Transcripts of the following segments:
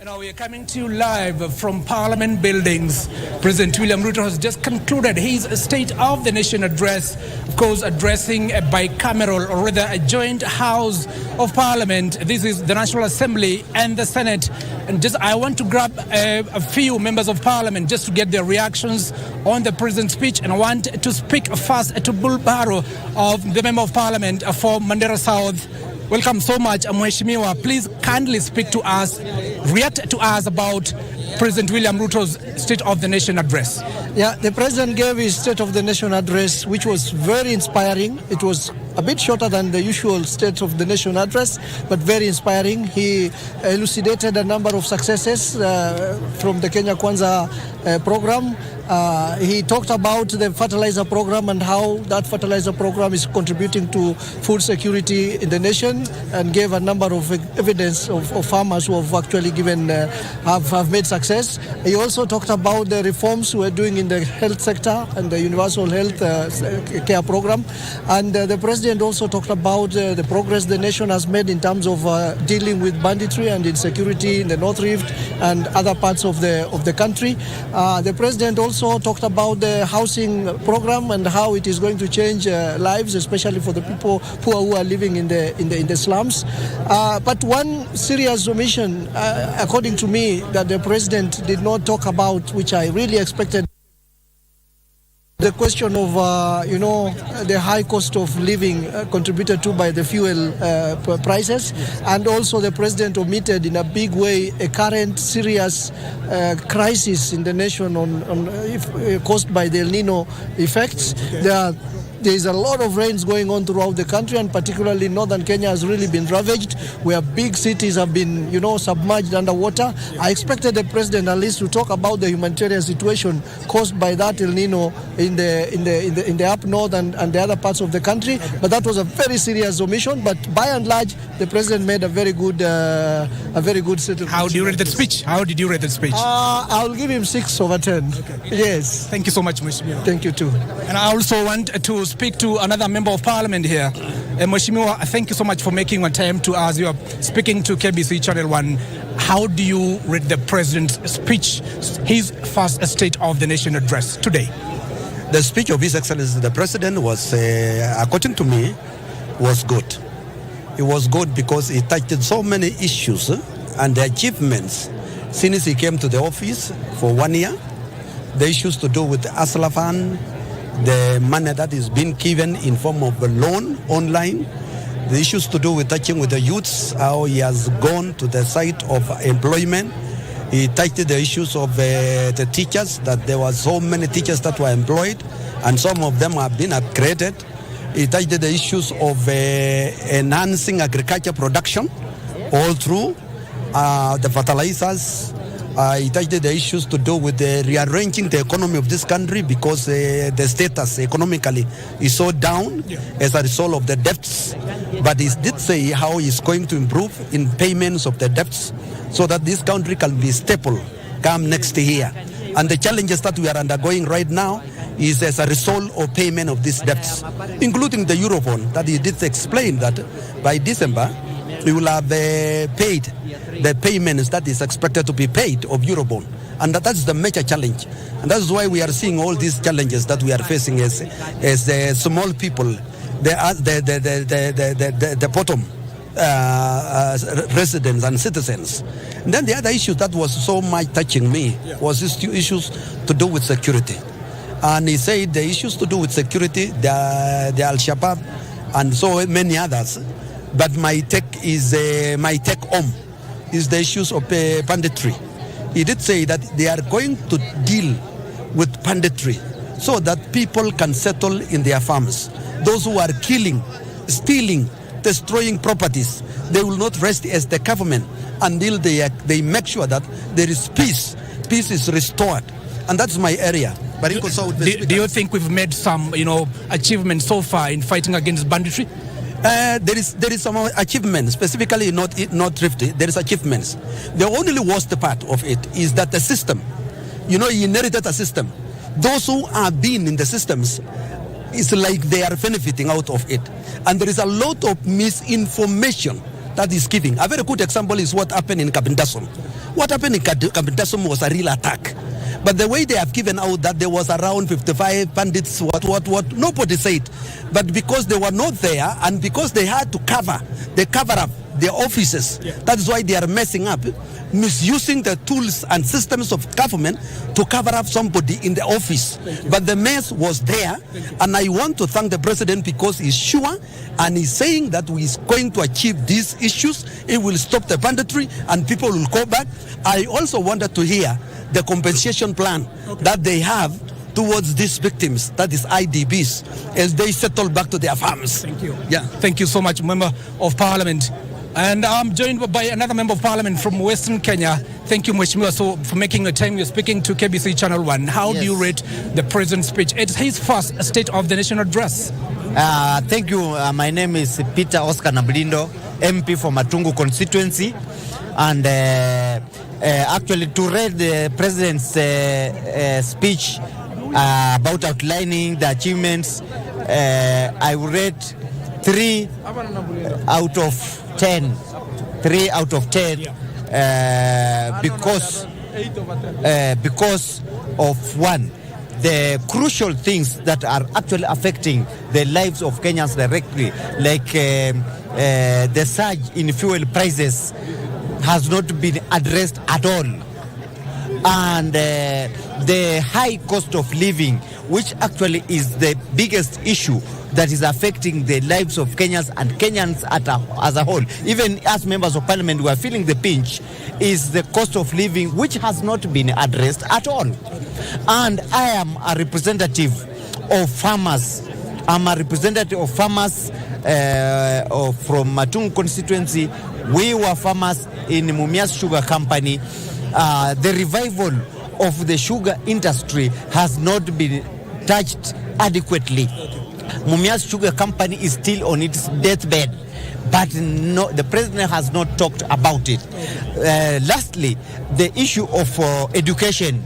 Now we are coming to you live from Parliament buildings. President William Ruto has just concluded his State of the Nation address, of course addressing a bicameral, or rather a joint House of Parliament. This is the National Assembly and the Senate. And I want to grab a few members of Parliament just to get their reactions on the President's speech. And I want to speak first to Bull Barrow, of the Member of Parliament for Mandera South. Welcome so much, Mheshimiwa. Please kindly speak to us, react to us about President William Ruto's State of the Nation address. Yeah, the President gave his State of the Nation address, which was very inspiring. It was a bit shorter than the usual State of the Nation address, but very inspiring. He elucidated a number of successes from the Kenya Kwanza program. He talked about the fertilizer program and how that fertilizer program is contributing to food security in the nation, and gave a number of evidence of farmers who have actually have made success. He also talked about the reforms we're doing in the health sector and the universal health care program. And the President also talked about the progress the nation has made in terms of dealing with banditry and insecurity in the North Rift and other parts of the country. The President also talked about the housing program and how it is going to change lives, especially for the people who are living in the slums. But one serious omission, according to me, that the President did not talk about, which I really expected, the question of, the high cost of living contributed to by the fuel prices. And also the President omitted in a big way a current serious crisis in the nation caused by the El Nino effects. There is a lot of rains going on throughout the country, and particularly northern Kenya has really been ravaged, where big cities have been, submerged underwater. I expected the President at least to talk about the humanitarian situation caused by that El Nino in the up north and the other parts of the country. But that was a very serious omission. But by and large, the President made a very good set of. How do you rate that speech? How did you rate that speech? I'll give him 6 over 10. Okay. Yes. Thank you so much, Mheshimiwa. Thank you too. And I also want to speak to another member of Parliament here. Mheshimiwa, thank you so much for making one time to us. You are speaking to KBC Channel 1. How do you rate the President's speech, his first State of the Nation address today? The speech of His Excellency the President was, according to me, was good. It was good because he touched so many issues and the achievements since he came to the office for 1 year. The issues to do with the Asla Fund, the money that is being given in form of a loan online, the issues to do with touching with the youths, how he has gone to the site of employment. He touched the issues of the teachers, that there were so many teachers that were employed and some of them have been upgraded. He touched the issues of enhancing agriculture production all through the fertilizers. He touched the issues to do with rearranging the economy of this country, because the status economically is so down as a result of the debts. But he did say how he's going to improve in payments of the debts so that this country can be stable come next year. And the challenges that we are undergoing right now is as a result of payment of these debts, including the Eurobond, that he did explain that by December we will have paid the payments that is expected to be paid of Eurobond. And that's the major challenge. And that's why we are seeing all these challenges that we are facing as small people, the bottom residents and citizens. And then the other issue that was so much touching me was these two issues to do with security. And he said the issues to do with security, the Al-Shabaab and so many others. But my take home is the issues of banditry. He did say that they are going to deal with banditry so that people can settle in their farms. Those who are killing, stealing, destroying properties, they will not rest as the government until they make sure that there is peace. Peace is restored. And that's my area. But do you think we've made some, achievements so far in fighting against banditry? There is some achievements, specifically not Rifty. There is achievements. The only worst part of it is that the system, he inherited a system. Those who have been in the systems, it's like they are benefiting out of it. And there is a lot of misinformation that is giving. A very good example is what happened in Kabindasum. What happened in Kabindasum was a real attack. But the way they have given out that there was around 55 bandits, what, nobody said. But because they were not there and because they had to cover up their offices, that is why they are messing up, misusing the tools and systems of government to cover up somebody in the office. But the mess was there, and I want to thank the president because he's sure and he's saying that he's going to achieve these issues. He will stop the banditry and people will go back. I also wanted to hear the compensation plan that they have towards these victims, that is IDBs, as they settle back to their farms. Thank you. Yeah. Thank you so much, Member of Parliament. And I'm joined by another Member of Parliament from Western Kenya. Thank you, Mheshimiwa, so for making the time. You're speaking to KBC Channel 1. How do you rate the President's speech? It's his first State of the Nation address. Thank you. My name is Peter Oscar Nablindo, MP for Matungu constituency. And actually, to read the President's speech about outlining the achievements, I would rate 3 out of 10. 3 out of 10 because of one, the crucial things that are actually affecting the lives of Kenyans directly, like the surge in fuel prices has not been addressed at all, and the high cost of living, which actually is the biggest issue that is affecting the lives of Kenyans and Kenyans as a whole. Even as members of parliament, we are feeling the pinch, is the cost of living, which has not been addressed at all. And I am a representative of farmers. I'm a representative of farmers from Matungu constituency. We were farmers in Mumias Sugar Company. The revival of the sugar industry has not been touched adequately. Mumias Sugar Company is still on its deathbed, but no, the president has not talked about it. Lastly, the issue of education.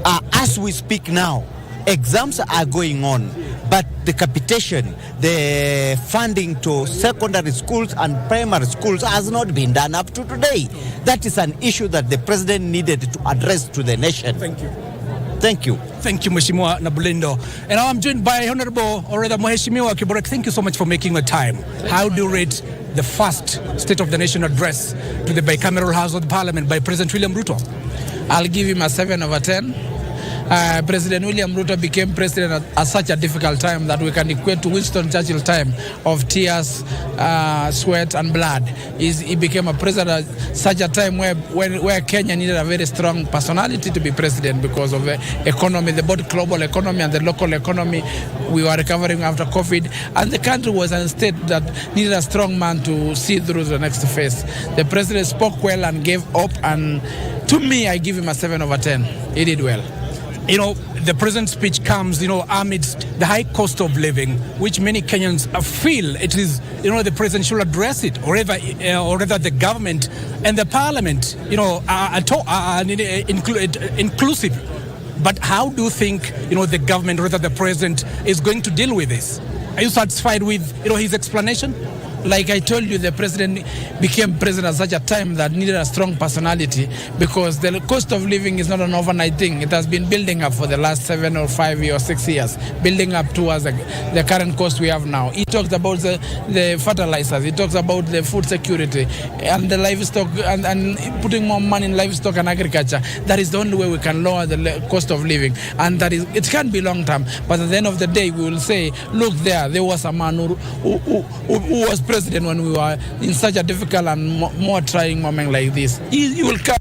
As we speak now, exams are going on, but the capitation, the funding to secondary schools and primary schools has not been done up to today. That is an issue that the president needed to address to the nation. Thank you. Thank you. Thank you, Mheshimiwa Nabulindo. And now I'm joined by Honorable, or rather Mheshimiwa Kiborek. Thank you so much for making the time. How do you rate the first State of the Nation address to the bicameral House of Parliament by President William Ruto? I'll give him a 7 over 10. President William Ruto became president at such a difficult time that we can equate to Winston Churchill's time of tears, sweat and blood. He became a president at such a time where Kenya needed a very strong personality to be president because of the economy, the both global economy and the local economy. We were recovering after COVID, and the country was in a state that needed a strong man to see through the next phase. The president spoke well and gave hope, and to me, I give him a 7 over 10. He did well. You know, the president's speech comes, amidst the high cost of living, which many Kenyans feel it is, the president should address it, or rather the government and the parliament, are inclusive. But how do you think, the government, rather the president, is going to deal with this? Are you satisfied with, his explanation? Like I told you, the president became president at such a time that needed a strong personality, because the cost of living is not an overnight thing. It has been building up for the last 7 or 5 or 6 years, building up towards the current cost we have now. He talks about the fertilizers, he talks about the food security and the livestock, and putting more money in livestock and agriculture. That is the only way we can lower the cost of living, and that is, it can be long term, but at the end of the day we will say, look, there was a man who was president when we were in such a difficult and more trying moment like this. He will come,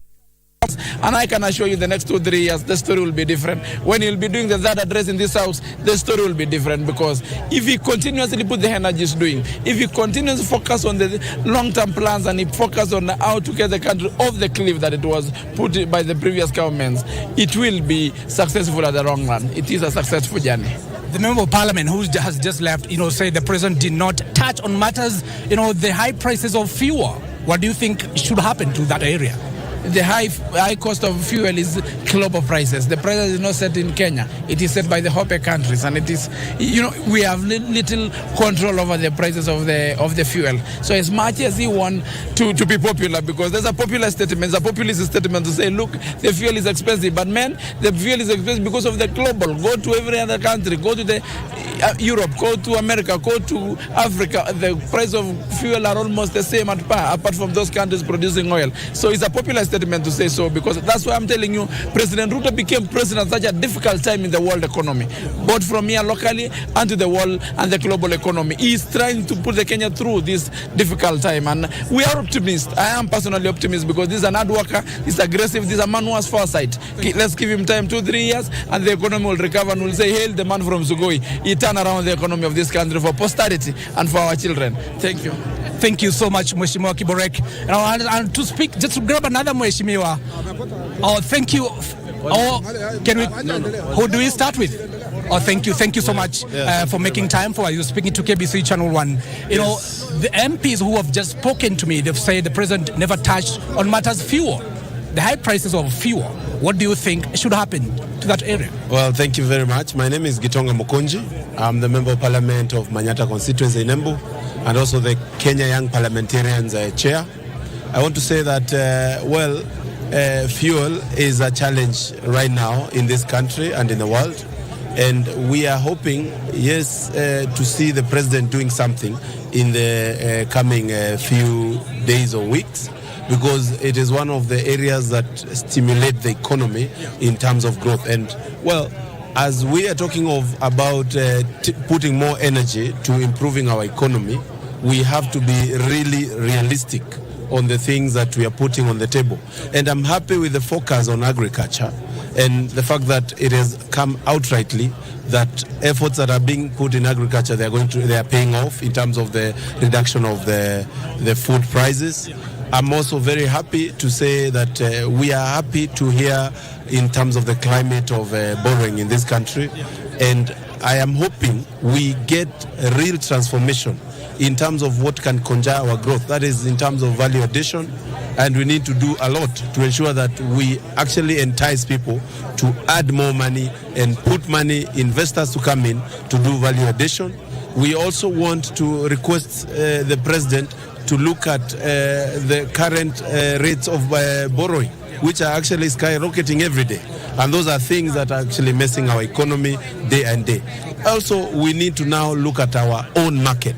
and I can assure you the next 2-3 years the story will be different. When he'll be doing the third address in this house, the story will be different, because if he continuously put the energy he's doing, if he continues to focus on the long-term plans and he focus on how to get the country off the cliff that it was put by the previous governments, it will be successful at the long run. It is a successful journey. The member of parliament who has just left, say the president did not touch on matters, the high prices of fuel. What do you think should happen to that area? the high cost of fuel is global prices. The price is not set in Kenya. It is set by the OPEC countries, and it is, we have little control over the prices of the fuel. So as much as you want to be popular, because there's a popular statement, a populist statement to say, look, the fuel is expensive, but man, the fuel is expensive because of the global. Go to every other country, go to the Europe, go to America, go to Africa. The price of fuel are almost the same at par, apart from those countries producing oil. So it's a popular statement to say so, because that's why I'm telling you, President Ruto became president at such a difficult time in the world economy, both from here locally and to the world and the global economy. He's trying to put the Kenya through this difficult time, and we are optimists. I am personally optimist, because this is an hard worker, he's aggressive, this is a man who has foresight. Let's give him time, 2-3 years, and the economy will recover, and we'll say, hail the man from Sugoi. He turned around the economy of this country for posterity and for our children. Thank you. Thank you so much, Mheshimiwa Kiborek. And to speak, just to grab another Mheshimiwa. Oh, thank you. Oh, can we? Who do we start with? Oh, thank you so much for making time for us. You're speaking to KBC Channel 1. You know, the MPs who have just spoken to me, they've said the president never touched on matters fuel, the high prices of fuel. What do you think should happen to that area? Well, thank you very much. My name is Gitonga Mokonji. I'm the Member of Parliament of Manyata constituency in Embu, and also the Kenya Young Parliamentarians Chair. I want to say that, fuel is a challenge right now in this country and in the world. And we are hoping, to see the president doing something in the coming few days or weeks, because it is one of the areas that stimulate the economy in terms of growth. And, as we are talking about putting more energy to improving our economy, we have to be really realistic on the things that we are putting on the table. And I'm happy with the focus on agriculture and the fact that it has come outrightly that efforts that are being put in agriculture, they are paying off in terms of the reduction of the food prices. I'm also very happy to say that we are happy to hear in terms of the climate of borrowing in this country. And I am hoping we get a real transformation in terms of what can conjure our growth. That is in terms of value addition. And we need to do a lot to ensure that we actually entice people to add more money and put money, investors to come in to do value addition. We also want to request the president to look at the current rates of borrowing, which are actually skyrocketing every day. And those are things that are actually messing our economy day and day. Also, we need to now look at our own market.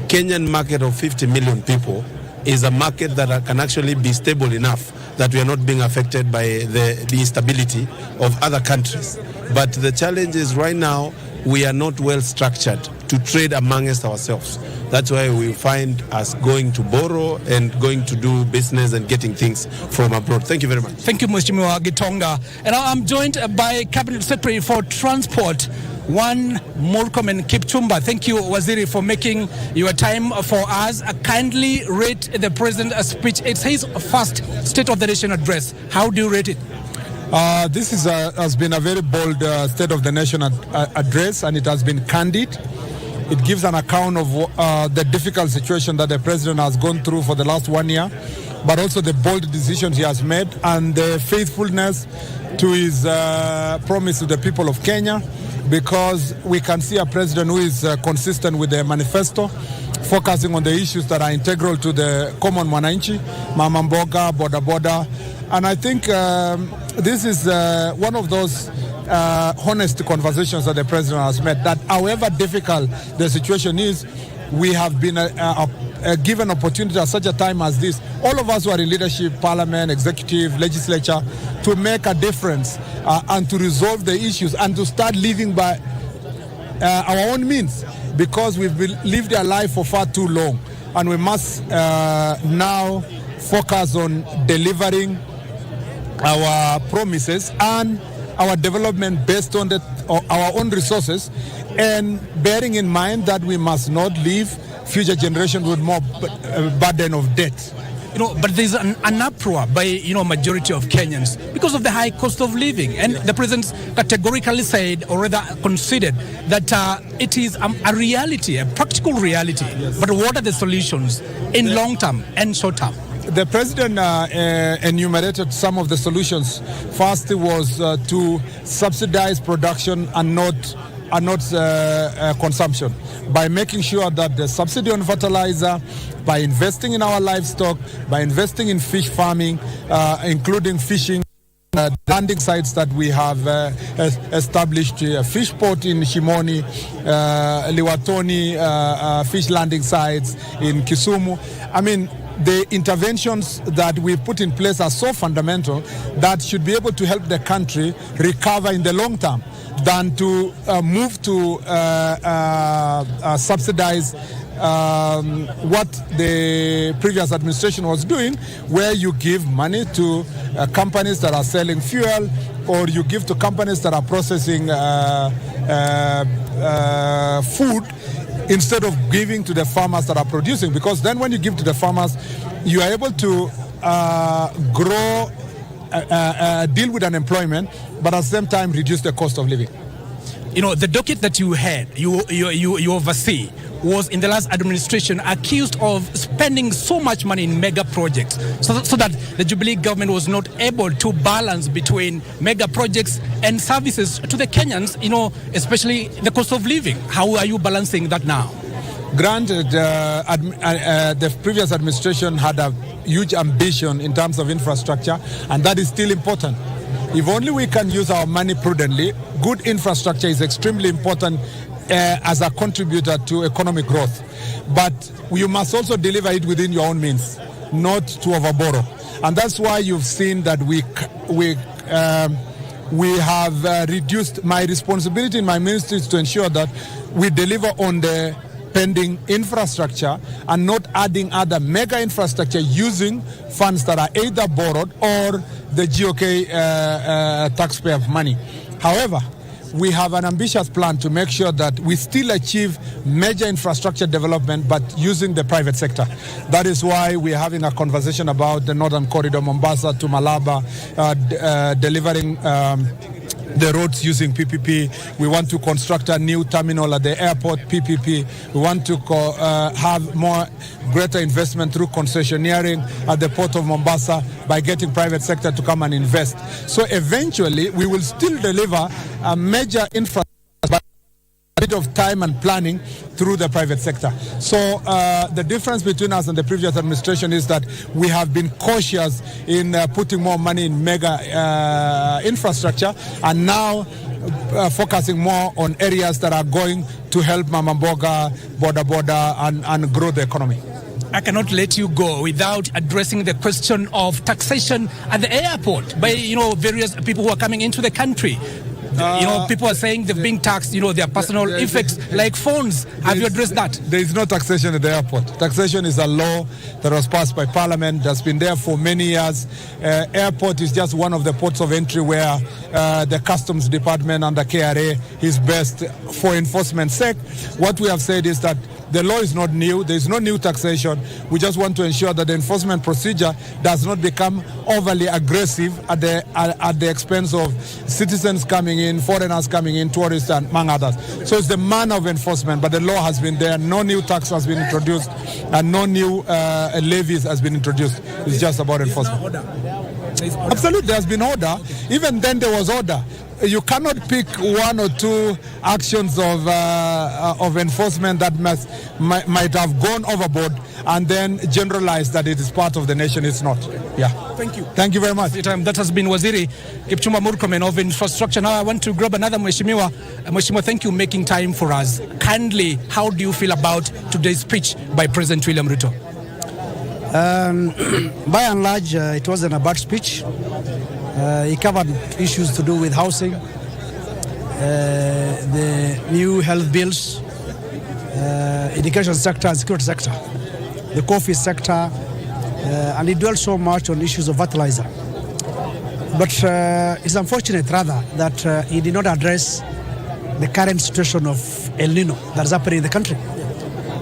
Kenyan market of 50 million people is a market that can actually be stable enough that we are not being affected by the instability of other countries. But the challenge is right now, we are not well structured to trade amongst ourselves. That's why we find us going to borrow and going to do business and getting things from abroad. Thank you very much. Thank you, Mheshimiwa Gitonga. And I'm joined by Cabinet Secretary for Transport, One Murkomen Kipchumba. Thank you, Waziri, for making your time for us. Kindly rate the President's speech. It's his first State of the Nation address. How do you rate it? This has been a very bold State of the Nation address, and it has been candid. It gives an account of the difficult situation that the President has gone through for the last 1 year, but also the bold decisions he has made and the faithfulness to his promise to the people of Kenya, because we can see a President who is consistent with the manifesto, focusing on the issues that are integral to the common mwananchi, mama mboga, boda boda. And I think this is one of those honest conversations that the President has made, that however difficult the situation is, we have been given opportunity at such a time as this, all of us who are in leadership, parliament, executive, legislature, to make a difference and to resolve the issues and to start living by our own means, because we've lived our life for far too long, and we must now focus on delivering our promises and our development based on our own resources, and bearing in mind that we must not leave future generations with more burden of debt. But there's an uproar by majority of Kenyans because of the high cost of living, and the President categorically said, or rather conceded, that it is a reality, a practical reality. Yes. But what are the solutions in long term and short term? The president enumerated some of the solutions. First was to subsidize production and not consumption, by making sure that the subsidy on fertilizer, by investing in our livestock, by investing in fish farming, including fishing, landing sites that we have established, fish port in Shimoni, Liwatoni, fish landing sites in Kisumu. I mean, the interventions that we put in place are so fundamental that should be able to help the country recover in the long term than to move to subsidize what the previous administration was doing, where you give money to companies that are selling fuel, or you give to companies that are processing food, instead of giving to the farmers that are producing. Because then when you give to the farmers, you are able to grow, deal with unemployment, but at the same time reduce the cost of living. You know, the docket that you had, you oversee, was in the last administration accused of spending so much money in mega projects, so that the Jubilee government was not able to balance between mega projects and services to the Kenyans, you know, especially the cost of living. How are you balancing that now? Granted, the previous administration had a huge ambition in terms of infrastructure, and that is still important. If only we can use our money prudently, good infrastructure is extremely important as a contributor to economic growth. But you must also deliver it within your own means, not to overborrow. And that's why you've seen that we have reduced. My responsibility in my ministry is to ensure that we deliver on the pending infrastructure and not adding other mega infrastructure using funds that are either borrowed or the GOK taxpayer money. However, we have an ambitious plan to make sure that we still achieve major infrastructure development, but using the private sector. That is why we are having a conversation about the Northern Corridor, Mombasa to Malaba, delivering the roads using PPP. We want to construct a new terminal at the airport, PPP. We want to have greater investment through concessioneering at the port of Mombasa by getting private sector to come and invest. So eventually, we will still deliver a major infrastructure, but a bit of time and planning through the private sector. So the difference between us and the previous administration is that we have been cautious in putting more money in mega infrastructure, and now focusing more on areas that are going to help Mama Mboga, Boda and grow the economy. I cannot let you go without addressing the question of taxation at the airport by, you know, various people who are coming into the country. You know, people are saying they're being taxed, you know, their personal effects like phones. Have you addressed that? There is no taxation at the airport. Taxation is a law that was passed by Parliament, that's been there for many years. Airport is just one of the ports of entry where the Customs Department under KRA is best for enforcement's sake. What we have said is that the law is not new. There is no new taxation. We just want to ensure that the enforcement procedure does not become overly aggressive at the expense of citizens coming in, foreigners coming in, tourists, and among others. So it's the manner of enforcement, but the law has been there. No new tax has been introduced, and no new levies has been introduced. It's just about enforcement. Absolutely, there has been order. Even then, there was order. You cannot pick one or two actions of enforcement that might have gone overboard and then generalize that it is part of the nation. It's not. Yeah. Thank you. Thank you very much. That has been Waziri Kipchumba Murkomen of Infrastructure. Now I want to grab another Mheshimiwa. Mheshimiwa, thank you for making time for us. Kindly, how do you feel about today's speech by President William Ruto? By and large, it wasn't a bad speech. He covered issues to do with housing, the new health bills, education sector and security sector, the coffee sector, and he dwelt so much on issues of fertilizer. But it's unfortunate, rather, that he did not address the current situation of El Nino that is happening in the country.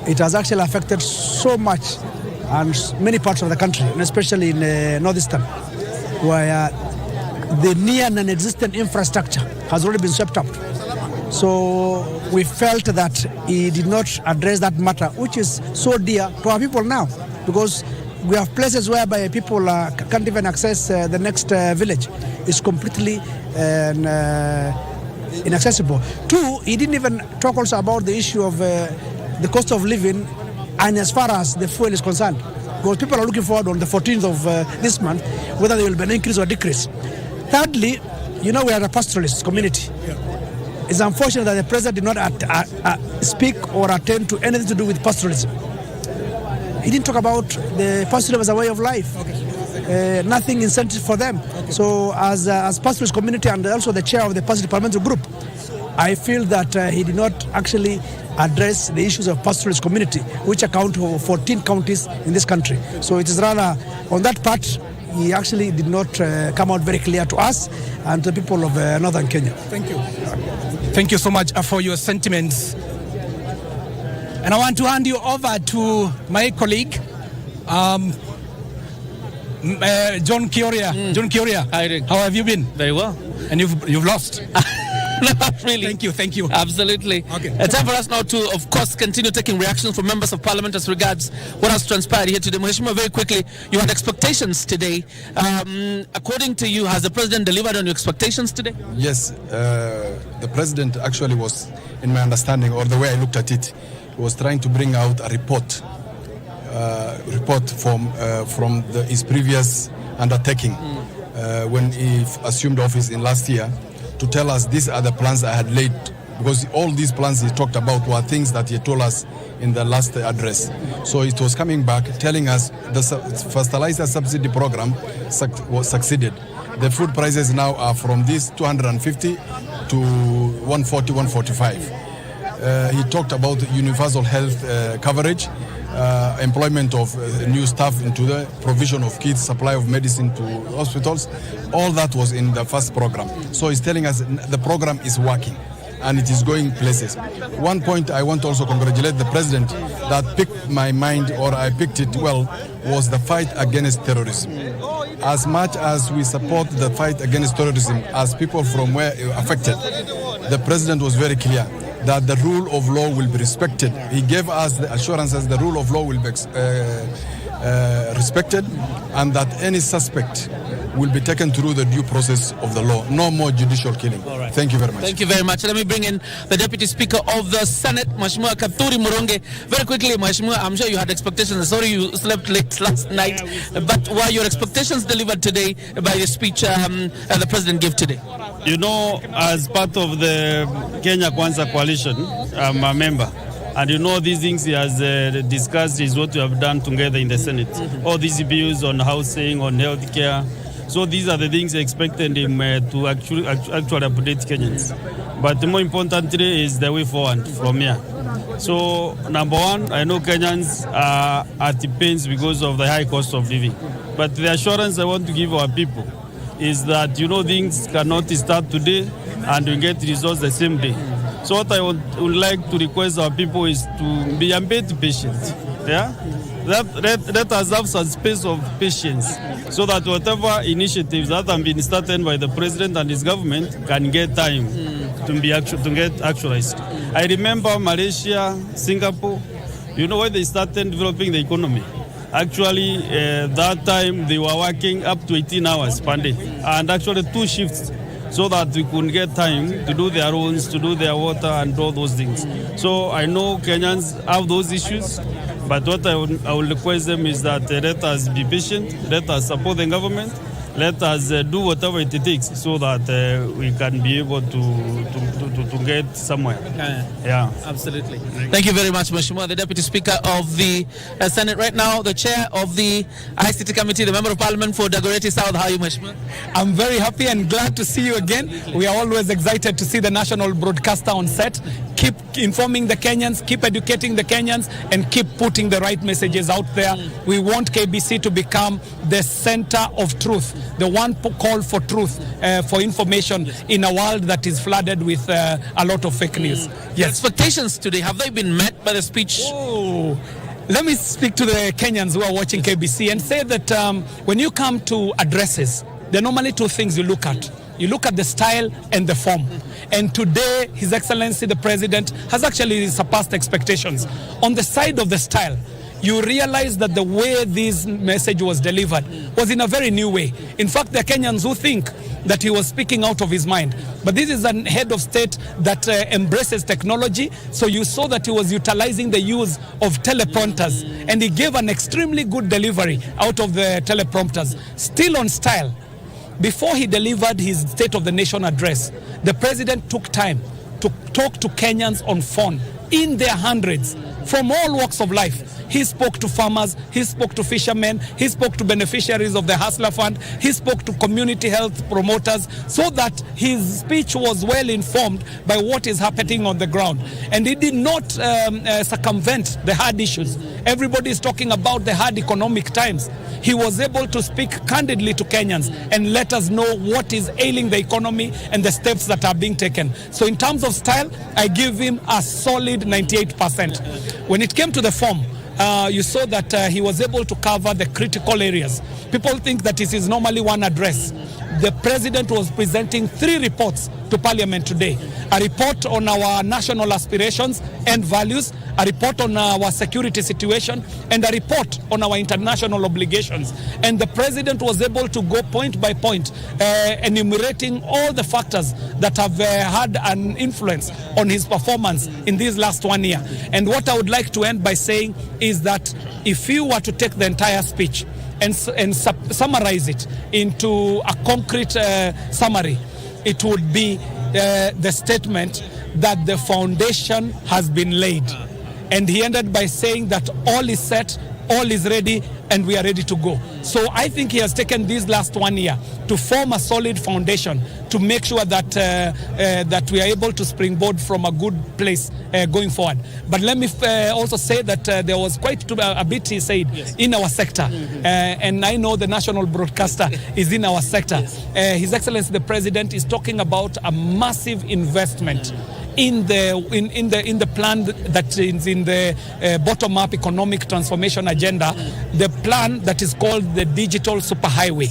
It has actually affected so much and many parts of the country, and especially in northeastern, where the near non-existent infrastructure has already been swept up. So we felt that he did not address that matter, which is so dear to our people now, because We have places whereby people can't even access the next village. It's completely inaccessible. 2, he didn't even talk also about the issue of the cost of living, and as far as the fuel is concerned, because people are looking forward on the 14th of this month whether there will be an increase or decrease. Thirdly, we are a pastoralist community. It's unfortunate that the president did not speak or attend to anything to do with pastoralism. He didn't talk about the pastoralism as a way of life. Nothing incentive for them. So as pastoralist community and also the chair of the pastoralist parliamentary group, I feel that he did not actually address the issues of pastoralist community, which account for 14 counties in this country. So it is rather on that part, he actually did not come out very clear to us and to the people of northern Kenya. Thank you. Thank you so much for your sentiments. And I want to hand you over to my colleague, John Kioria. John Kioria, how have you been? Very well. And you've lost? Not really. Thank you. Absolutely. Okay. Time for us now to, of course, continue taking reactions from members of parliament as regards what has transpired here today. Mheshimiwa, very quickly, you had expectations today. According to you, has the president delivered on your expectations today? Yes, the president actually was, in my understanding, or the way I looked at it, was trying to bring out a report from his previous undertaking when he assumed office in last year, to tell us these are the plans I had laid, because all these plans he talked about were things that he told us in the last address. So it was coming back telling us the fertilizer subsidy program succeeded. The food prices now are from this 250 to 140, 145. He talked about universal health coverage, employment of new staff into the provision of kits, supply of medicine to hospitals. All that was in the first program. So he's telling us the program is working and it is going places. One point I want to also congratulate the president that picked my mind, or I picked it well, was the fight against terrorism. As much as we support the fight against terrorism as people from where affected, the president was very clear that the rule of law will be respected. He gave us the assurances the rule of law will be respected, and that any suspect will be taken through the due process of the law. No more judicial killing. Right. Thank you very much. Thank you very much. Let me bring in the Deputy Speaker of the Senate, Mheshimiwa Kathuri Muronge. Very quickly, Mheshimiwa, I'm sure you had expectations. Sorry you slept late last night, but were your expectations delivered today by the speech the President gave today? You know, as part of the Kenya Kwanza coalition, I'm a member. And you know, these things he has discussed is what we have done together in the Senate. All these bills on housing, on healthcare. So these are the things I expected him to actually update Kenyans. But more importantly is the way forward from here. So number one, I know Kenyans are at the pains because of the high cost of living. But the assurance I want to give our people is that, you know, things cannot start today and we get results the same day. So what I would like to request our people is to be a bit patient. Yeah? Let us have some space of patience so that whatever initiatives that have been started by the president and his government can get time to get actualized. I remember Malaysia, Singapore, you know, when they started developing the economy. Actually, that time they were working up to 18 hours per day and actually 2 shifts, so that we could get time to do their roads, to do their water and all those things. So I know Kenyans have those issues, but what I will request them is that let us be patient, let us support the government, let us do whatever it takes so that we can be able to get somewhere. Yeah, absolutely. Thank you very much, Mheshimiwa, the Deputy Speaker of the Senate right now, the Chair of the ICT Committee, the Member of Parliament for Dagoretti South. How are you, Mheshimiwa? I'm very happy and glad to see you again. We are always excited to see the national broadcaster on set. Keep informing the Kenyans, keep educating the Kenyans, and keep putting the right messages out there. We want KBC to become the center of truth, the one call for truth, for information in a world that is flooded with a lot of fake news. Yes. Expectations today, have they been met by the speech? Oh. Let me speak to the Kenyans who are watching KBC and say that when you come to addresses, there are normally 2 things you look at. You look at the style and the form. And today, His Excellency the President has actually surpassed expectations. On the side of the style, you realize that the way this message was delivered was in a very new way. In fact, there are Kenyans who think that he was speaking out of his mind. But this is a head of state that embraces technology. So you saw that he was utilizing the use of teleprompters, and he gave an extremely good delivery out of the teleprompters. Still on style, before he delivered his State of the Nation address, the president took time to talk to Kenyans on phone in their hundreds from all walks of life. He spoke to farmers, he spoke to fishermen, he spoke to beneficiaries of the Hustler Fund, he spoke to community health promoters, so that his speech was well informed by what is happening on the ground. And he did not circumvent the hard issues. Everybody is talking about the hard economic times. He was able to speak candidly to Kenyans and let us know what is ailing the economy and the steps that are being taken. So in terms of style, I give him a solid 98%. When it came to the form, you saw that he was able to cover the critical areas. People think that this is normally one address. The president was presenting 3 reports to Parliament today. A report on our national aspirations and values, a report on our security situation, and a report on our international obligations. And the president was able to go point by point, enumerating all the factors that have had an influence on his performance in this last 1 year. And what I would like to end by saying is that if you were to take the entire speech and summarize it into a concrete summary, it would be the statement that the foundation has been laid. And he ended by saying that all is set, all is ready, and we are ready to go. So I think he has taken this last 1 year to form a solid foundation to make sure that that we are able to springboard from a good place going forward. But let me also say that there was quite a bit he said in our sector, and I know the national broadcaster is in our sector. His Excellency the President is talking about a massive investment in the plan that is in the bottom-up economic transformation agenda, the plan that is called the digital superhighway.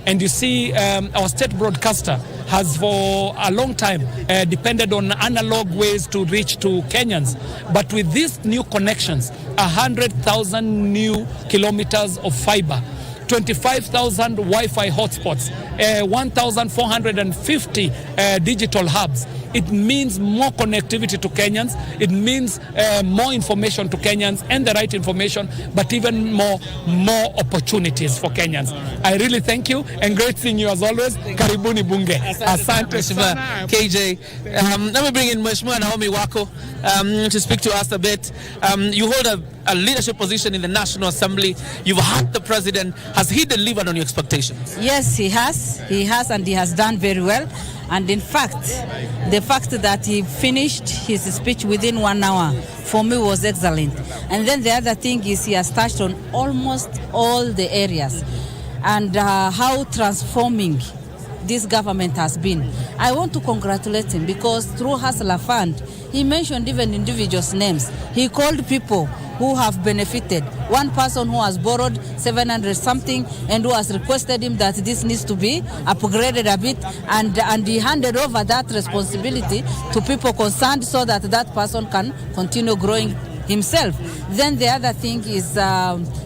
And you see, our state broadcaster has for a long time depended on analog ways to reach to Kenyans. But with these new connections, 100,000 new kilometers of fiber, 25,000 Wi-Fi hotspots, 1,450 digital hubs. It means more connectivity to Kenyans. It means more information to Kenyans and the right information, but even more opportunities for Kenyans. I really thank you and great seeing you as always. Karibuni bunge. Asante sana. KJ. Let me bring in Mheshimiwa Naomi Wako to speak to us a bit. You hold a leadership position in the National Assembly. You've heard the president. Has he delivered on your expectations? Yes, he has. He has, and he has done very well. And in fact, the fact that he finished his speech within 1 hour, for me, was excellent. And then the other thing is he has touched on almost all the areas and how transforming this government has been. I want to congratulate him because through Hustler Fund, he mentioned even individuals' names. He called people who have benefited. One person who has borrowed 700 something and who has requested him that this needs to be upgraded a bit, and he handed over that responsibility to people concerned so that that person can continue growing himself. Then the other thing is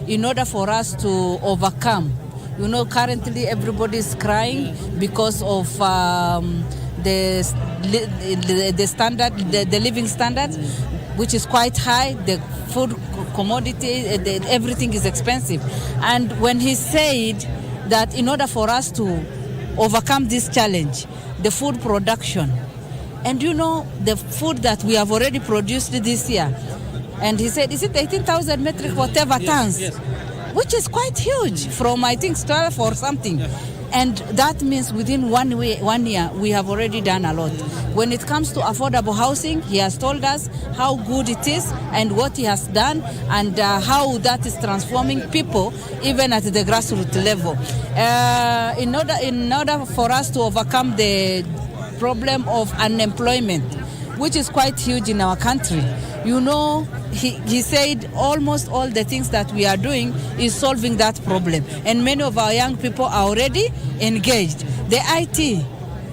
in order for us to overcome, you know, currently everybody is crying because of the living standards, which is quite high. The food commodity, everything is expensive. And when he said that in order for us to overcome this challenge, the food production, and you know, the food that we have already produced this year, and he said, is it 18,000 metric whatever tons? Yes. Which is quite huge from, I think, 12 or something. Yeah. And that means within 1 year, we have already done a lot. When it comes to affordable housing, he has told us how good it is and what he has done and how that is transforming people, even at the grassroots level. In order for us to overcome the problem of unemployment, which is quite huge in our country, you know, he said almost all the things that we are doing is solving that problem. And many of our young people are already engaged. The IT,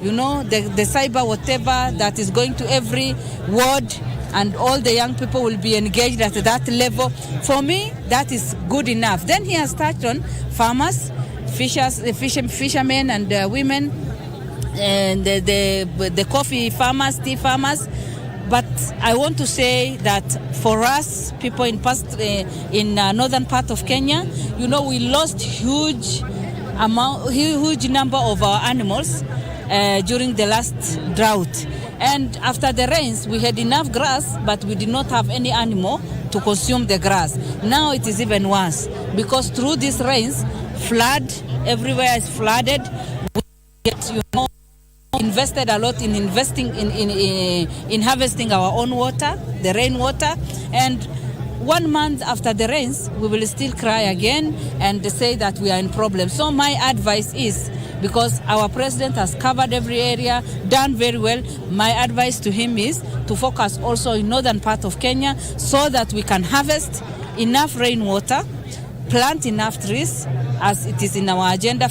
you know, the cyber whatever that is going to every ward, and all the young people will be engaged at that level. For me, that is good enough. Then he has touched on farmers, fishermen and women, and the coffee farmers, tea farmers. But I want to say that for us, people in northern part of Kenya, we lost huge number of our animals during the last drought. And after the rains, we had enough grass, but we did not have any animal to consume the grass. Now it is even worse because through these rains, everywhere is flooded. We get, invested a lot in in harvesting our own water, the rainwater, and 1 month after the rains, we will still cry again and say that we are in problem. So my advice is, because our president has covered every area, done very well, my advice to him is to focus also in northern part of Kenya so that we can harvest enough rainwater, plant enough trees, as it is in our agenda,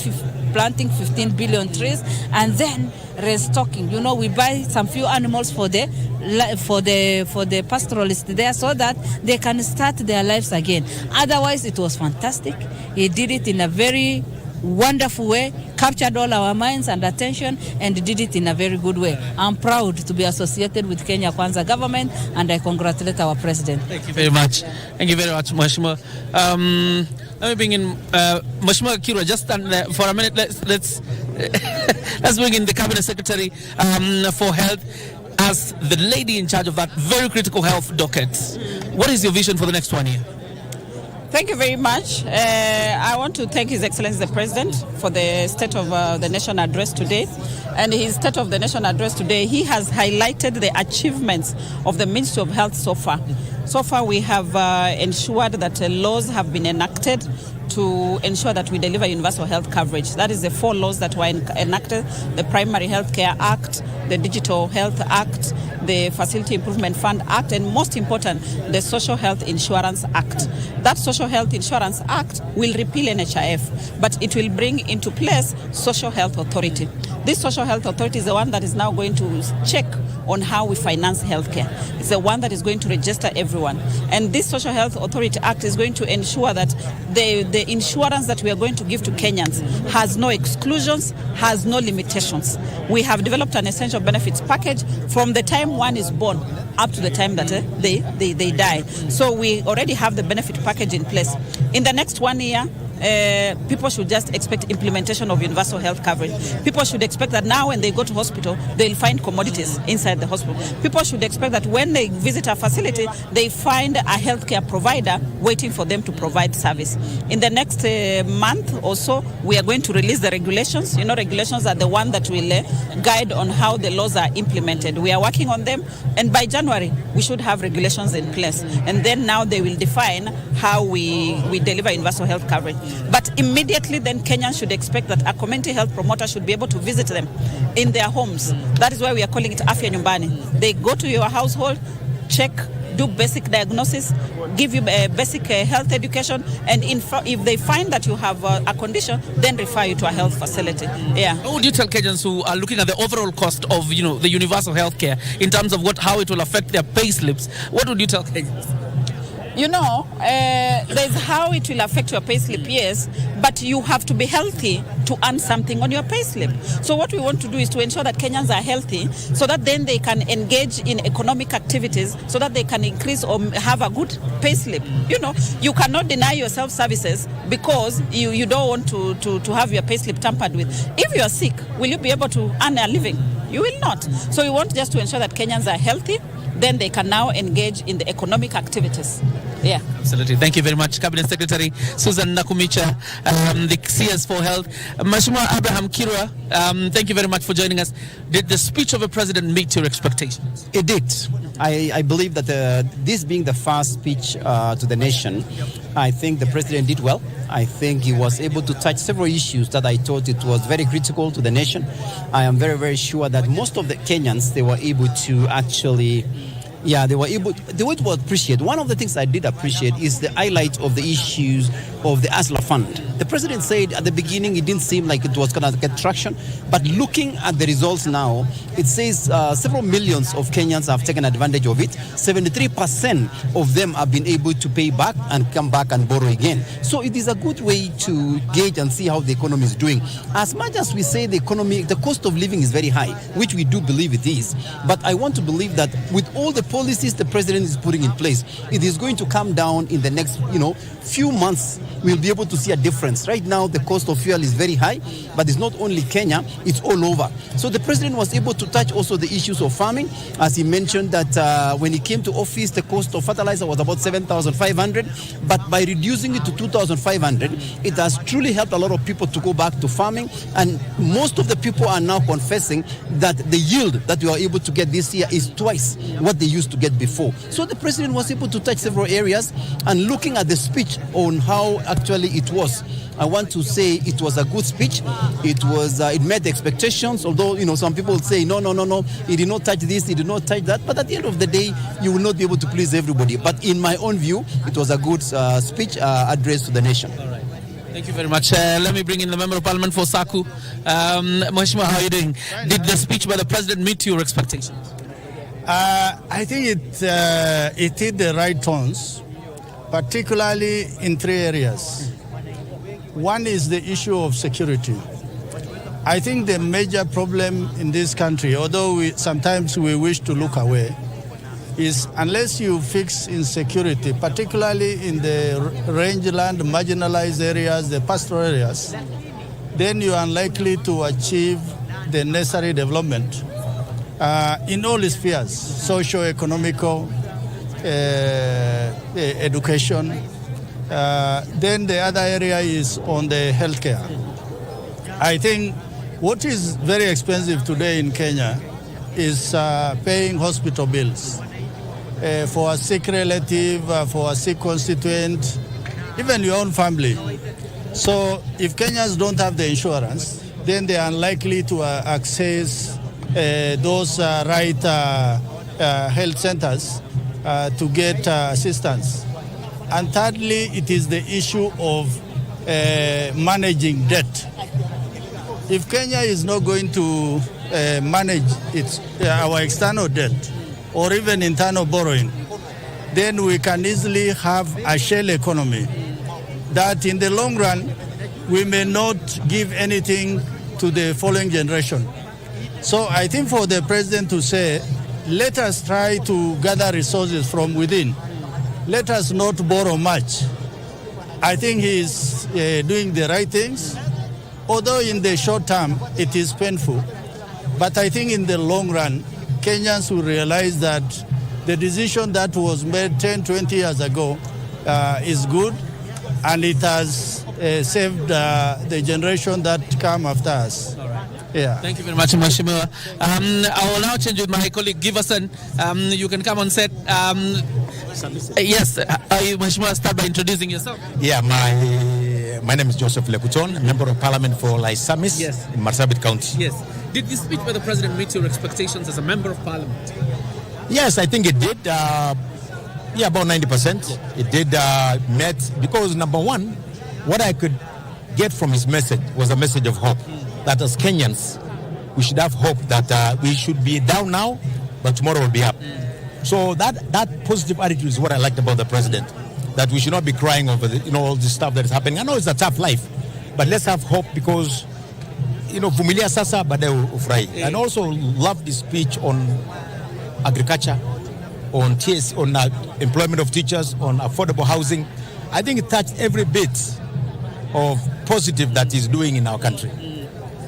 planting 15 billion trees, and then restocking. We buy some few animals for the pastoralists there so that they can start their lives again. Otherwise, it was fantastic. He did it in a very wonderful way, captured all our minds and attention, and did it in a very good way. I'm proud to be associated with Kenya Kwanza government, and I congratulate our president. Thank you very much. Thank you very much, Mheshimiwa. Let me bring in Mheshimiwa Kirwa. Just stand there for a minute. Let's bring in the Cabinet Secretary for Health as the lady in charge of that very critical health docket. What is your vision for the next 1 year? Thank you very much. I want to thank His Excellency the President for the State of the Nation address today. And his State of the Nation address today, he has highlighted the achievements of the Ministry of Health so far. So far, we have ensured that laws have been enacted to ensure that we deliver universal health coverage. That is the 4 laws that were enacted: the Primary Health Care Act, the Digital Health Act, the Facility Improvement Fund Act, and most important, the Social Health Insurance Act. That Social Health Insurance Act will repeal NHIF, but it will bring into place Social Health Authority. This Social Health Authority is the one that is now going to check on how we finance healthcare. It's the one that is going to register everyone. And this Social Health Authority Act is going to ensure that the insurance that we are going to give to Kenyans has no exclusions, has no limitations. We have developed an essential benefits package from the time one is born up to the time that they die. So we already have the benefit package in place. In the next 1 year, people should just expect implementation of universal health coverage. People should expect that now when they go to hospital, they'll find commodities inside the hospital. People should expect that when they visit a facility, they find a healthcare provider waiting for them to provide service. In the next month or so, we are going to release the regulations. Regulations are the one that will guide on how the laws are implemented. We are working on them, and by January, we should have regulations in place. And then now they will define how we deliver universal health coverage. But immediately then Kenyans should expect that a community health promoter should be able to visit them in their homes. That is why we are calling it Afya Nyumbani. They go to your household, check, do basic diagnosis, give you basic health education, and if they find that you have a condition, then refer you to a health facility. Yeah. What would you tell Kenyans who are looking at the overall cost of the universal health care in terms of how it will affect their pay slips? What would you tell Kenyans? There's how it will affect your payslip, yes, but you have to be healthy to earn something on your payslip. So what we want to do is to ensure that Kenyans are healthy so that then they can engage in economic activities so that they can increase or have a good payslip. You cannot deny yourself services because you don't want to have your payslip tampered with. If you are sick, will you be able to earn a living? You will not. So we want just to ensure that Kenyans are healthy, then they can now engage in the economic activities. Yeah. Absolutely. Thank you very much, Cabinet Secretary Susan Nakumicha, the CS for Health. Mheshimiwa Abraham Kirwa, thank you very much for joining us. Did the speech of the president meet your expectations? It did. I believe that this being the first speech to the nation, I think the president did well. I think he was able to touch several issues that I thought it was very critical to the nation. I am very, very sure that most of the Kenyans, they were able to actually... they were able to appreciate. One of the things I did appreciate is the highlight of the issues of the ASLA fund. The president said at the beginning it didn't seem like it was going to get traction, but looking at the results now, it says several millions of Kenyans have taken advantage of it. 73% of them have been able to pay back and come back and borrow again. So it is a good way to gauge and see how the economy is doing. As much as we say the economy, the cost of living is very high, which we do believe it is, but I want to believe that with all the policies the president is putting in place, it is going to come down in the next, few months. We'll be able to see a difference. Right now, the cost of fuel is very high, but it's not only Kenya, it's all over. So the president was able to touch also the issues of farming, as he mentioned that when he came to office, the cost of fertilizer was about 7,500, but by reducing it to 2,500, it has truly helped a lot of people to go back to farming, and most of the people are now confessing that the yield that we are able to get this year is twice what they used to get before. So the president was able to touch several areas, and looking at the speech on how actually it was, I want to say it was a good speech. It met the expectations, although some people say no, he did not touch this, he did not touch that, but at the end of the day you will not be able to please everybody. But in my own view, it was a good speech addressed to the nation. All right. Thank you very much. Let me bring in the Member of Parliament for Saku. Mheshimiwa, how are you doing? Did the speech by the President meet your expectations? I think it hit the right tones, particularly in three areas. One is the issue of security. I think the major problem in this country, although sometimes we wish to look away, is unless you fix insecurity, particularly in the rangeland, marginalized areas, the pastoral areas, then you are unlikely to achieve the necessary development in all spheres, socio-economical, education. Then the other area is on the healthcare. I think what is very expensive today in Kenya is paying hospital bills for a sick relative, for a sick constituent, even your own family. So if Kenyans don't have the insurance, then they are unlikely to access those right health centers to get assistance. And thirdly, it is the issue of managing debt. If Kenya is not going to manage our external debt or even internal borrowing, then we can easily have a shell economy that in the long run, we may not give anything to the following generation. So I think for the president to say, let us try to gather resources from within. Let us not borrow much. I think he is doing the right things. Although in the short term, it is painful. But I think in the long run, Kenyans will realize that the decision that was made 10, 20 years ago is good, and it has saved the generation that come after us. All right. Yeah. Thank you very much, Mheshimiwa. I will now change with my colleague Giverson. You can come on set. Yes, Mheshimiwa, start by introducing yourself. Yeah, my name is Joseph Lekuton, Member of Parliament for Laisamis in Marsabit County. Yes. Did the speech by the President meet your expectations as a Member of Parliament? Yes, I think it did. About 90%. It did met, because number one, what I could get from his message was a message of hope. That as Kenyans, we should have hope that we should be down now, but tomorrow will be up. So that positive attitude is what I liked about the president. That we should not be crying over all this stuff that is happening. I know it's a tough life, but let's have hope, because vumilia sasa baadaye ufurahi. And also love the speech on agriculture, on employment of teachers, on affordable housing. I think it touched every bit of positive that he's doing in our country.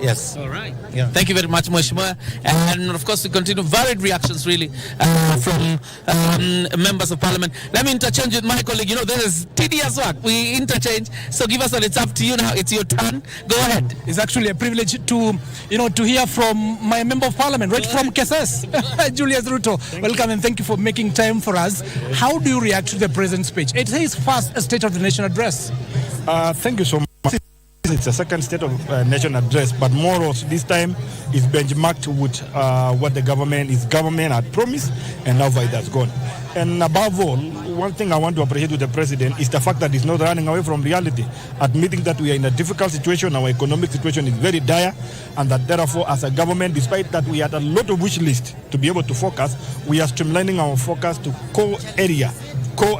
Yes. All right. Yeah. Thank you very much, Mheshimiwa. And of course, we continue varied reactions really from members of Parliament. Let me interchange with my colleague. This is tedious work. We interchange. So give us it's up to you now. It's your turn. Go ahead. It's actually a privilege to hear from my Member of Parliament, right from KSS, Julius Ruto. Welcome and thank you for making time for us. How do you react to the President's speech? It says first a State of the Nation address. Thank you so much. it's a second State of Nation address, but more of this time is benchmarked with what the government had promised, and how far it has gone. And above all, one thing I want to appreciate with the president is the fact that he's not running away from reality, admitting that we are in a difficult situation, our economic situation is very dire, and that therefore, as a government, despite that we had a lot of wish list to be able to focus, we are streamlining our focus to core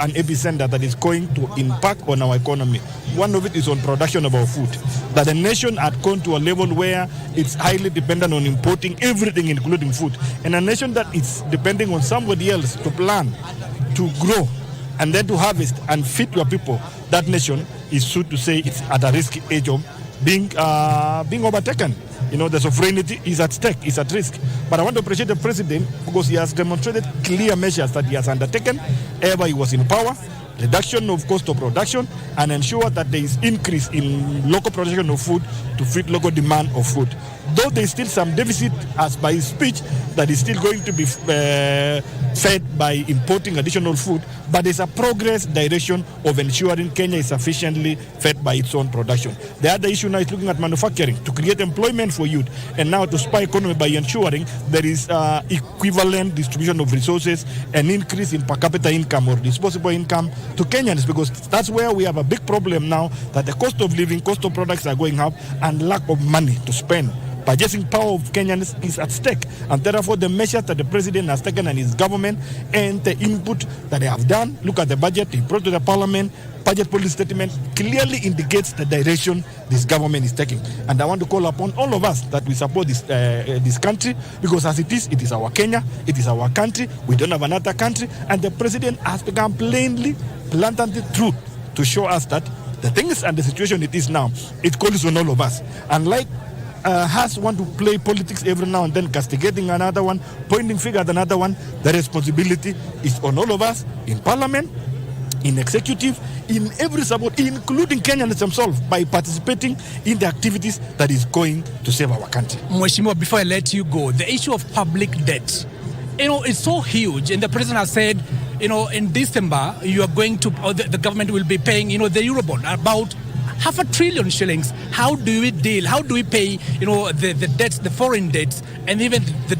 and epicenter that is going to impact on our economy. One of it is on production of our food. That the nation had gone to a level where it's highly dependent on importing everything, including food. And a nation that is depending on somebody else to plant, to grow, and then to harvest and feed your people, that nation is, so to say, it's at a risky age of being overtaken. You know, the sovereignty is at stake, is at risk. But I want to appreciate the president because he has demonstrated clear measures that he has undertaken ever he was in power, reduction of cost of production, and ensure that there is increase in local production of food to fit local demand of food. Though there is still some deficit, as by his speech, that is still going to be fed by importing additional food, but there's a progress direction of ensuring Kenya is sufficiently fed by its own production. The other issue now is looking at manufacturing to create employment for youth, and now to spur economy by ensuring there is equivalent distribution of resources and increase in per capita income or disposable income to Kenyans, because that's where we have a big problem now, that the cost of living, cost of products are going up, and lack of money to spend. Purchasing power of Kenyans is at stake, and therefore the measures that the president has taken and his government and the input that they have done, look at the budget he brought to the parliament, budget policy statement clearly indicates the direction this government is taking. And I want to call upon all of us that we support this country, because as it is our Kenya, it is our country, we don't have another country, and the president has become blatantly true to show us that the things and the situation it is now, it calls on all of us. And like has want to play politics every now and then, castigating another one, pointing finger at another one, the responsibility is on all of us in parliament, in executive, in every support, including Kenyans themselves, by participating in the activities that is going to save our country. Mheshimiwa, before I let you go, the issue of public debt, it's so huge, and the president has said, in December, you are going to, or the government will be paying, the Eurobond, about 500 billion shillings. How do we deal? How do we pay, the debts, the foreign debts, and even the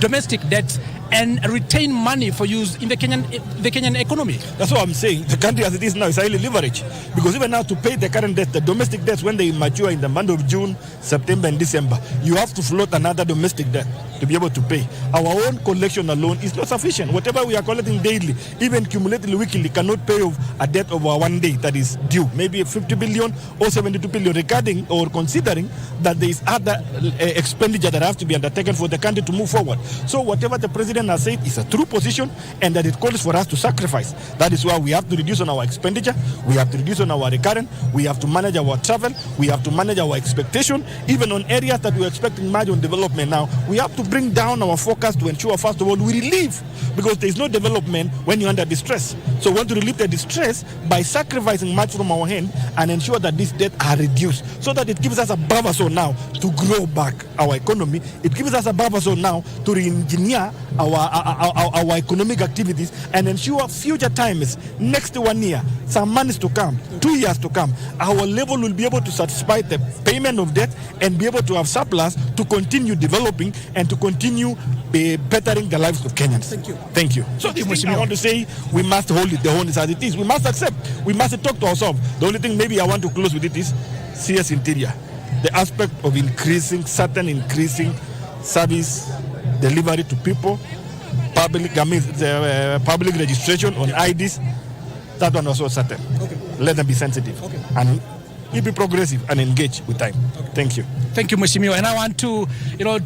domestic debts, and retain money for use in the Kenyan economy? That's what I'm saying. The country as it is now is highly leveraged, because even now to pay the current debt, the domestic debts, when they mature in the month of June, September, and December, you have to float another domestic debt to be able to pay. Our own collection alone is not sufficient. Whatever we are collecting daily, even cumulatively weekly, cannot pay off a debt over one day that is due, maybe 50 billion or 72 billion, regarding or considering that there is other expenditure that has to be undertaken for the country to move forward. So whatever the president has said is a true position, and that it calls for us to sacrifice. That is why we have to reduce on our expenditure, we have to reduce on our recurrent, we have to manage our travel, we have to manage our expectation, even on areas that we are expecting marginal development now. We have to bring down our focus to ensure, first of all, we relieve, because there is no development when you're under distress. So we want to relieve the distress by sacrificing much from our hand and ensure that these debts are reduced, so that it gives us a buffer zone now to grow back our economy. It gives us a buffer zone now to re-engineer our economic activities and ensure future times, next 1 year, some months to come, 2 years to come, our level will be able to satisfy the payment of debt and be able to have surplus to continue developing and to continue bettering the lives of Kenyans. Thank you. So this thing I want to say, we must hold it the honest as it is. We must accept. We must talk to ourselves. The only thing maybe I want to close with it is CS Interior. The aspect of increasing service delivery to people, public registration on IDs, that one also certain. Let them be sensitive and be progressive and engage with time. Thank you. Thank you, Mheshimiwa. And I want to,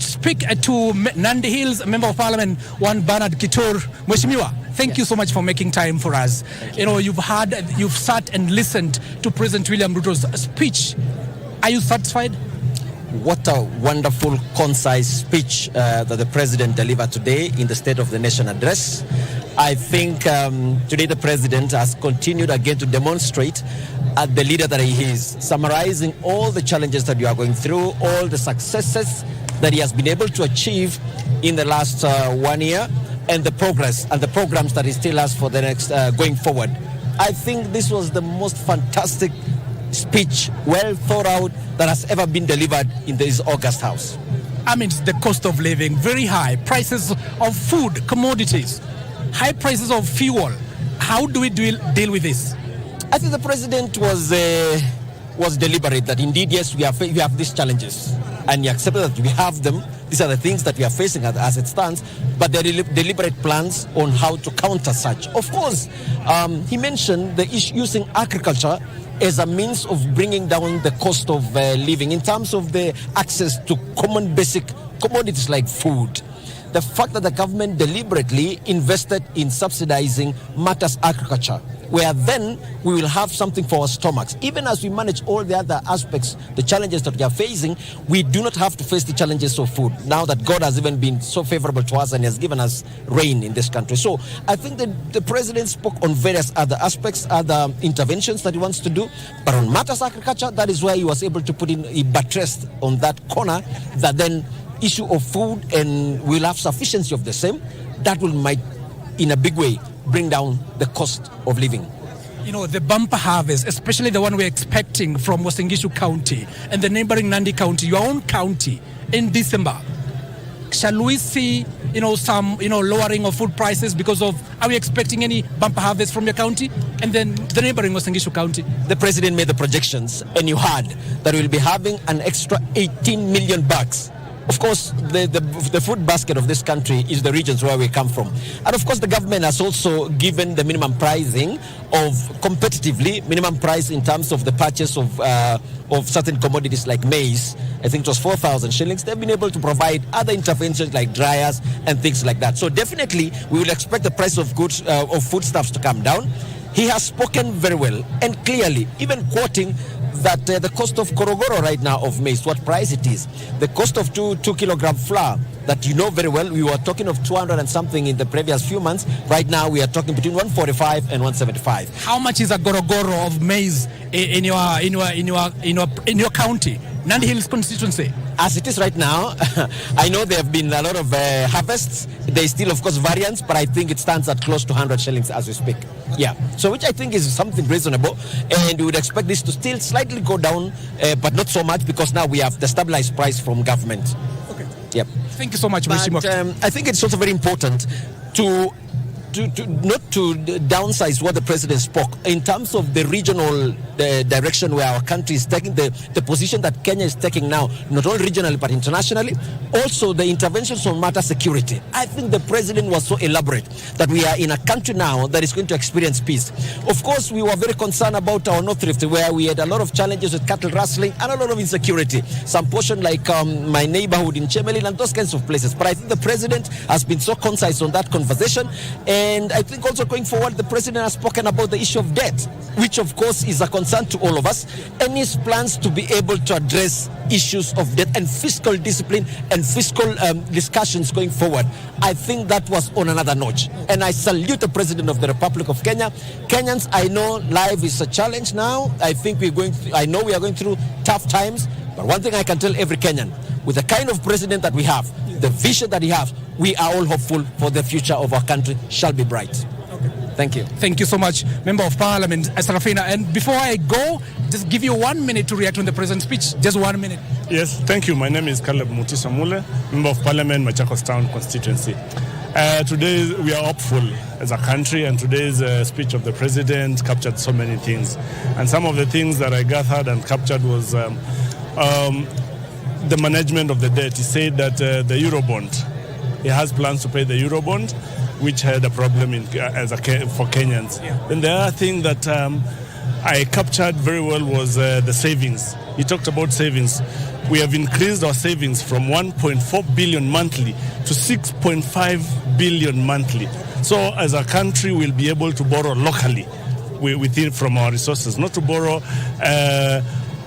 speak to Nandi Hills Member of Parliament, one Bernard Kitur. Mheshimiwa, thank you so much for making time for us. You've sat and listened to President William Ruto's speech. Are you satisfied? What a wonderful, concise speech that the president delivered today in the State of the Nation address. I think today the president has continued again to demonstrate the leader that he is, summarizing all the challenges that you are going through, all the successes that he has been able to achieve in the last 1 year, and the progress and the programs that he still has for the next going forward. I think this was the most fantastic speech, well thought out, that has ever been delivered in this August House. I mean, the cost of living, very high. Prices of food, commodities, high prices of fuel. How do we deal with this? I think the president was deliberate that indeed, yes, we have these challenges. And he accepted that we have them. These are the things that we are facing as it stands. But there are deliberate plans on how to counter such. Of course, he mentioned the issue using agriculture as a means of bringing down the cost of living in terms of the access to common basic commodities like food. The fact that the government deliberately invested in subsidizing matters agriculture, where then we will have something for our stomachs. Even as we manage all the other aspects, the challenges that we are facing, we do not have to face the challenges of food, now that God has even been so favorable to us and has given us rain in this country. So I think that the president spoke on various other aspects, other interventions that he wants to do, but on matters agriculture, that is where he was able to put in, he buttressed on that corner, that then issue of food, and we'll have sufficiency of the same. That might, in a big way, bring down the cost of living. You know, the bumper harvest, especially the one we're expecting from Uasin Gishu County and the neighboring Nandi County, your own county, in December. Shall we see, some, lowering of food prices because of, are we expecting any bumper harvest from your county? And then the neighboring Uasin Gishu County? The president made the projections, and you heard that we'll be having an extra 18 million bucks. Of course, the food basket of this country is the regions where we come from. And of course, the government has also given the minimum pricing of competitively, minimum price in terms of the purchase of certain commodities like maize. I think it was 4,000 shillings. They've been able to provide other interventions like dryers and things like that. So definitely, we will expect the price of goods, of foodstuffs to come down. He has spoken very well and clearly, even quoting that the cost of korogoro right now of maize, what price it is. The cost of 2 kilogram flour, that you know very well, we were talking of 200 and something in the previous few months. Right now we are talking between 145 and 175. How much is a gorogoro of maize in your county, Nandi Hills constituency? As it is right now, I know there have been a lot of harvests. There is still, of course, variance, but I think it stands at close to 100 shillings as we speak. Yeah, so which I think is something reasonable, and we would expect this to still slightly go down, but not so much because now we have the stabilized price from government. Okay. Yep. Thank you so much, But, Mr. I think it's also very important to not to downsize what the president spoke in terms of the regional direction where our country is taking, the position that Kenya is taking now, not only regionally but internationally. Also the interventions on matter security. I think the president was so elaborate that we are in a country now that is going to experience peace. Of course, we were very concerned about our North Rift, where we had a lot of challenges with cattle rustling and a lot of insecurity. Some portion like my neighborhood in Chemelil and those kinds of places. But I think the president has been so concise on that conversation. And I think also going forward, the president has spoken about the issue of debt, which of course is a concern to all of us, and his plans to be able to address issues of debt and fiscal discipline and fiscal discussions going forward. I think that was on another notch. And I salute the President of the Republic of Kenya. Kenyans, I know life is a challenge now. I think I know we are going through tough times, but one thing I can tell every Kenyan, with the kind of president that we have, the vision that he has, we are all hopeful for the future of our country shall be bright. Okay. Thank you. Thank you so much, Member of Parliament, Sarafina. And before I go, just give you 1 minute to react on the President's speech. Just 1 minute. Yes, thank you. My name is Caleb Mutisha Mule, Member of Parliament, Machakos Town constituency. Today we are hopeful as a country, and today's speech of the President captured so many things. And some of the things that I gathered and captured was the management of the debt. He said that the Eurobond, he has plans to pay the Eurobond, which had a problem for Kenyans. Yeah. And the other thing that I captured very well was the savings. He talked about savings. We have increased our savings from 1.4 billion monthly to 6.5 billion monthly. So as a country, we'll be able to borrow locally from our resources, not to borrow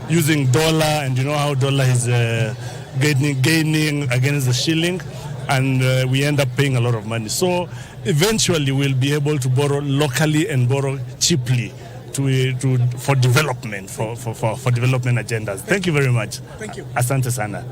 using dollar, and you know how dollar is gaining against the shilling, and we end up paying a lot of money. So eventually we'll be able to borrow locally and borrow cheaply for development, for development agendas. Thank you very much. Thank you. Asante sana.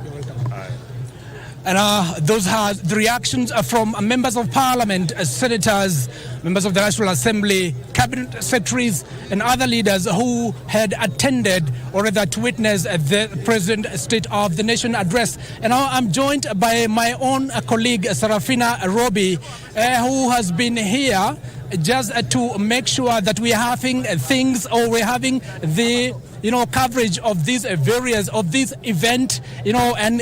And those are the reactions from members of parliament, senators, members of the National Assembly, cabinet secretaries, and other leaders who had attended, or rather to witness the President's State of the Nation address. And now I'm joined by my own colleague, Sarafina Robi, who has been here just to make sure that we are having things, or we're having the, coverage of these various, of this event, and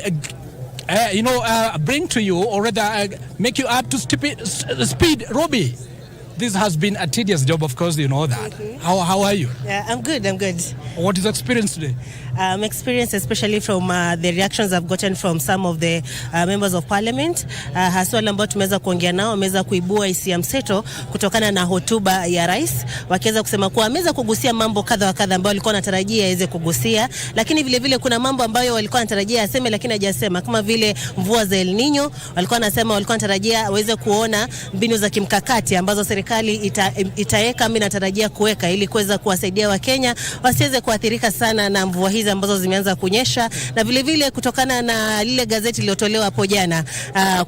bring to you, or rather make you up to speed. Robbie, this has been a tedious job, of course, you know that. Mm-hmm. How are you? Yeah, I'm good. What is the experience today? Experience especially from the reactions I've gotten from some of the members of parliament, hasa wale ambao tumeweza kuongea nao, wameweza kuibua hisia mseto kutokana na hotuba ya rais, wakiweza kusema kuwa ameweza kugusia mambo kadha wa kadha ambayo walikuwa wanatarajia aweze kugusia, lakini vile vile kuna mambo ambayo walikuwa wanatarajia aseme lakini hajasema, kama vile mvua za El Nino. Walikuwa wanatarajia aweze kuona mbinu za kimkakati ambazo serikali itaweka, mimi natarajia kuweka ili kuweza kuwasaidia Wakenya wasiweze kuathirika sana na mvua hizi ambazo zimeanza kunyesha, na vile vile kutokana na lile gazeti lililotolewa hapo jana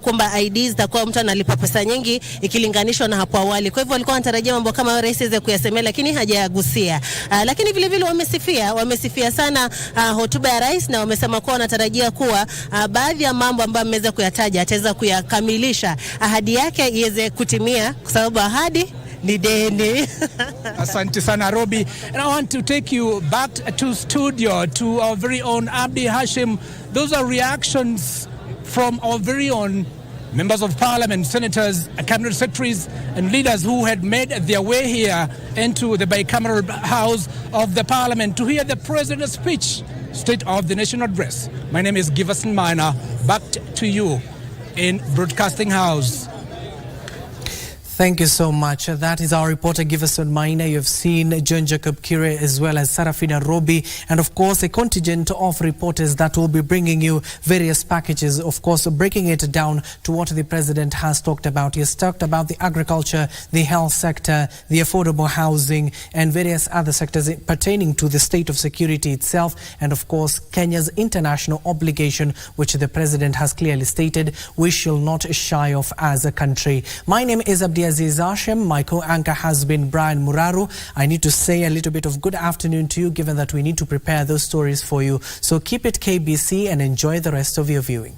kwamba IDs zitakuwa mtu analipa pesa nyingi ikilinganishwa na hapo awali. Kwa hivyo walikuwa wanatarajia mambo kama rais aweze kuyasemea, lakini hajayagusia. Lakini vile vile wamesifia sana hotuba ya rais, na wamesema kuwa wanatarajia kuwa baadhi ya mambo ambayo ameweza kuyataja ataweza kuyakamilisha, ahadi yake iweze kutimia, kwa sababu ahadi ni deni. Asante sana Robi. And I want to take you back to studio to our very own Abdi Hashim. Those are reactions from our very own members of parliament, senators, cabinet secretaries, and leaders who had made their way here into the bicameral house of the parliament to hear the president's speech, State of the Nation address. My name is Giverson Minor. Back to you in Broadcasting House. Thank you so much. That is our reporter Giverson Maina. You have seen John Jacob Kire as well as Sarafina Robi, and of course a contingent of reporters that will be bringing you various packages, of course breaking it down to what the president has talked about. He has talked about the agriculture, the health sector, the affordable housing, and various other sectors pertaining to the state of security itself, and of course Kenya's international obligation, which the president has clearly stated we shall not shy off as a country. My name is Abdi Aziz Hashem. My co-anchor has been Brian Muraru. I need to say a little bit of good afternoon to you, given that we need to prepare those stories for you. So keep it KBC and enjoy the rest of your viewing.